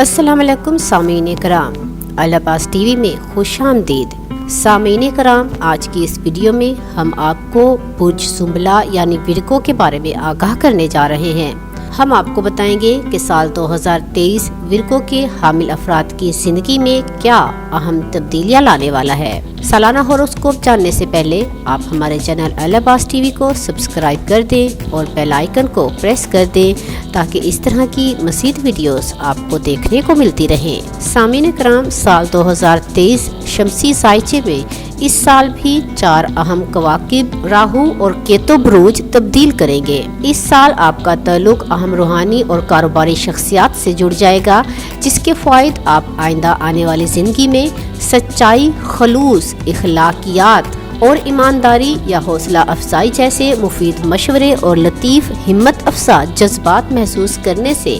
अस्सलाम वालेकुम सामीन कराम, अल अब्बास टीवी में खुश आमदीद। सामीन कराम, आज की इस वीडियो में हम आपको बुर्ज सुंबला यानी विरको के बारे में आगाह करने जा रहे हैं। हम आपको बताएंगे कि साल 2023 विरको के हामिल अफराद की जिंदगी में क्या अहम तब्दीलियां लाने वाला है। सालाना होरोस्कोप जानने से पहले आप हमारे चैनल अल अब्बास टीवी को सब्सक्राइब कर दें और बेल आइकन को प्रेस कर दें ताकि इस तरह की मज़ीद वीडियोस आपको देखने को मिलती रहें। सामीन कराम, साल 2023 शमसी साइचे में इस साल भी 4 अहम कवाकिब राहु और केतु बुरूज तब्दील करेंगे। इस साल आपका ताल्लुक अहम रूहानी और कारोबारी शख्सियात से जुड़ जाएगा, जिसके फ़ायदे आप आइंदा आने वाली ज़िंदगी में सच्चाई, खलूस, इखलाकियात और ईमानदारी या हौसला अफजाई जैसे मुफीद मशवरे और लतीफ़ हिम्मत अफसा जज्बात महसूस करने से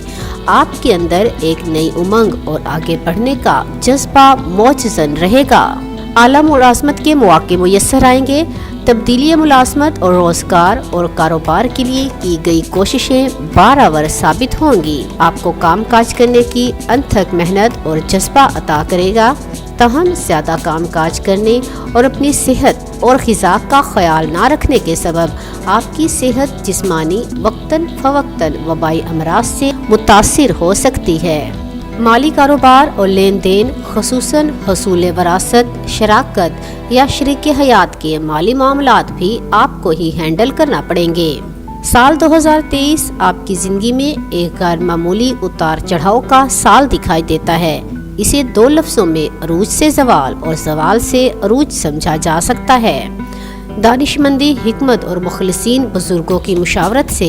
आपके अंदर एक नई उमंग और आगे बढ़ने का जज्बा मौजूद रहेगा। आला मुलाजमत के मौके मुयस्सर आएंगे। तब्दीली मुलाजमत और रोजगार और कारोबार के लिए की गई कोशिशें बारावर साबित होंगी। आपको काम काज करने की अनथक मेहनत और जज्बा अता करेगा। तहम ज्यादा काम काज करने और अपनी सेहत और ग़िज़ा का ख्याल ना रखने के सबब आपकी सेहत जिस्मानी वक्तन फवक्तन वबाई अमराज से मुतासिर हो सकती है। माली कारोबार और लेन देन, ख़ुसूसन हसूल वरासत, शराकत या शरीक हयात के माली मामलात भी आपको ही हैंडल करना पड़ेंगे। साल 2023 आपकी ज़िंदगी में एक गैर मामूली उतार चढ़ाव का साल दिखाई देता है। इसे 2 लफ्ज़ों में अरूज से जवाल और जवाल से अरूज समझा जा सकता है। दानिशमंदी, हिकमत और मुखलिसीन बुजुर्गों की मुशावरत से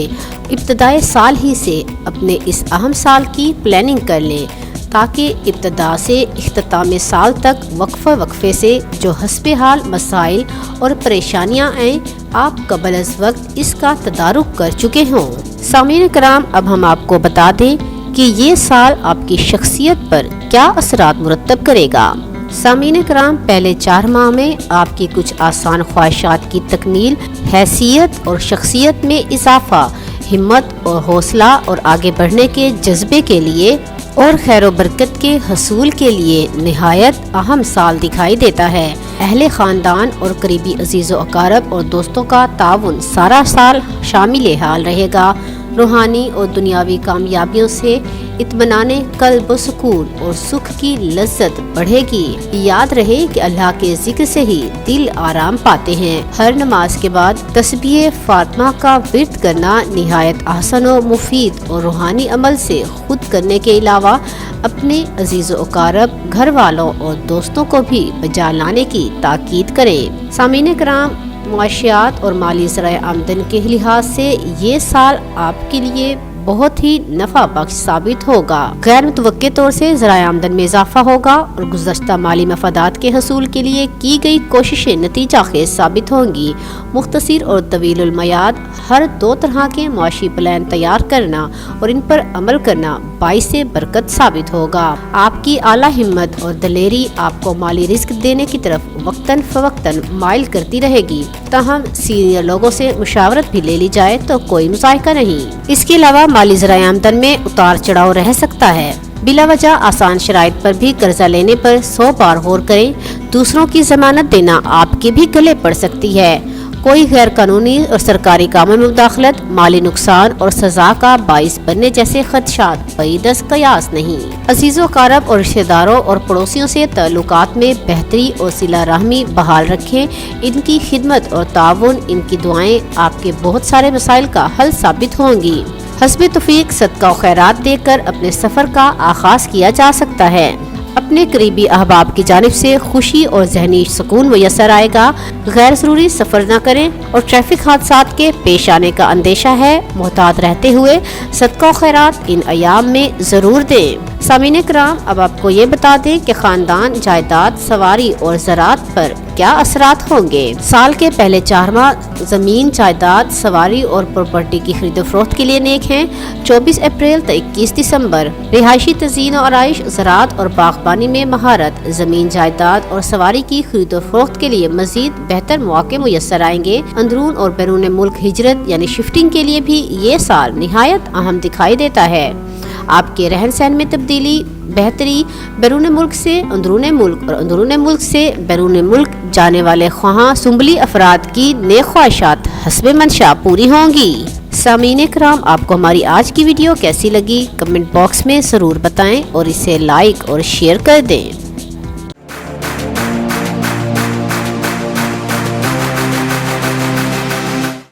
इब्तदाए साल ही से अपने इस अहम साल की प्लानिंग कर लें ताकि इब्तदा से इख्तिताम साल तक वक्फे से जो हस्बे हाल मसाइल और परेशानियां आएँ, आप कबल अज़ वक्त इसका तदारुक कर चुके हों। सामीन कराम, अब हम आपको बता दें कि ये साल आपकी शख्सियत पर क्या असरात मुरत्तब करेगा। सामीन कराम, पहले 4 माह में आपकी कुछ आसान ख्वाहिशात की तकमील, हैसियत और शख्सियत में इजाफा, हिम्मत और हौसला और आगे बढ़ने के जज्बे के लिए और खैर बरकत के हसूल के लिए निहायत अहम साल दिखाई देता है। अहले ख़ानदान और करीबी अजीज़ व अकारब और दोस्तों का ताउन सारा साल शामिल हाल रहेगा। रूहानी और दुनियावी कामयाबियों से इत्मीनाने कल्ब व सुकून और सुख की लज्जत बढ़ेगी। याद रहे कि अल्लाह के जिक्र से ही दिल आराम पाते हैं। हर नमाज के बाद तस्बीह फातिमा का विर्द करना निहायत आसान और मुफीद और रूहानी अमल से खुद करने के अलावा अपने अजीज़ व अकारब, घर वालों और दोस्तों को भी बजा लाने की ताकीद करें। सामीन कराम, मुआशियात और माली ज़राए आमदन के लिहाज से ये साल आपके लिए बहुत ही नफा बख्श साबित होगा। गैर मुतवक्के तौर से ज़राए आमदन में इजाफा होगा और गुज़श्ता माली मफादात के हसूल के लिए की गई कोशिशें नतीजा खेज साबित होंगी। मुख्तसर और तवीलुल मयाद हर 2 तरह के मुआशी प्लान तैयार करना और इन पर अमल करना बाइसे बरकत साबित होगा। आपकी आला हिम्मत और दलेरी आपको माली रिस्क देने की तरफ वक्तन फवक्तन माइल करती रहेगी। तहम सीनियर लोगों से मुशावरत भी ले ली जाए तो कोई मुज़ाहिका नहीं। इसके अलावा माली ज़राए आमदन में उतार चढ़ाव रह सकता है। बिला वजह आसान शराइत पर भी कर्जा लेने पर 100 बार गौर करें। दूसरों की जमानत देना आपके भी गले पड़ सकती है। कोई गैर कानूनी और सरकारी कामों में मुदाखलत माली नुकसान और सजा का बाइस बनने जैसे खदशात बैदस कयास नहीं। अजीज़ों, कारब और रिश्तेदारों और पड़ोसियों से ताल्लुकात में बेहतरी और सिला रहमी बहाल रखें। इनकी खिदमत और ताउन, इनकी दुआएं आपके बहुत सारे मसाइल का हल साबित होंगी। हस्बे तौफीक सदका और खैरात देकर अपने सफ़र का आगाज किया जा सकता है। अपने करीबी अहबाब की जानिब से खुशी और जहनी सुकून मुयस्सर आएगा। गैर ज़रूरी सफ़र न करें और ट्रैफिक हादसात के पेश आने का अंदेशा है। मोहतात रहते हुए सदका और खैरात इन अयाम में ज़रूर दें। सामीन कराम, अब आपको ये बता दें कि ख़ानदान, जायदाद, सवारी और ज़रात पर क्या असरात होंगे। साल के पहले 4 माह ज़मीन, जायदाद, सवारी और प्रॉपर्टी की खरीद फरोख्त के लिए नेक हैं। 24 अप्रैल तक 21 दिसंबर रिहायशी तज़ीन और आइश, ज़रात और बागबानी में महारत, ज़मीन, जायदाद और सवारी की खरीद फरोख्त के लिए मज़ीद बेहतर मौके मुयस्सर आएंगे। अंदरून और बैरून मुल्क हिजरत यानी शिफ्टिंग के लिए भी ये साल निहायत अहम दिखाई देता है। آپ کے رہن سہن میں تبدیلی، بہتری، بیرون ملک سے اندرون ملک اور اندرون ملک سے بیرون ملک جانے والے خواہاں سنبلی افراد کی نیک خواہشات حسب منشا پوری ہوں گی۔ سامعین کرام، آپ کو ہماری آج کی ویڈیو کیسی لگی کمنٹ باکس میں ضرور بتائیں اور اسے لائک اور شیئر کر دیں۔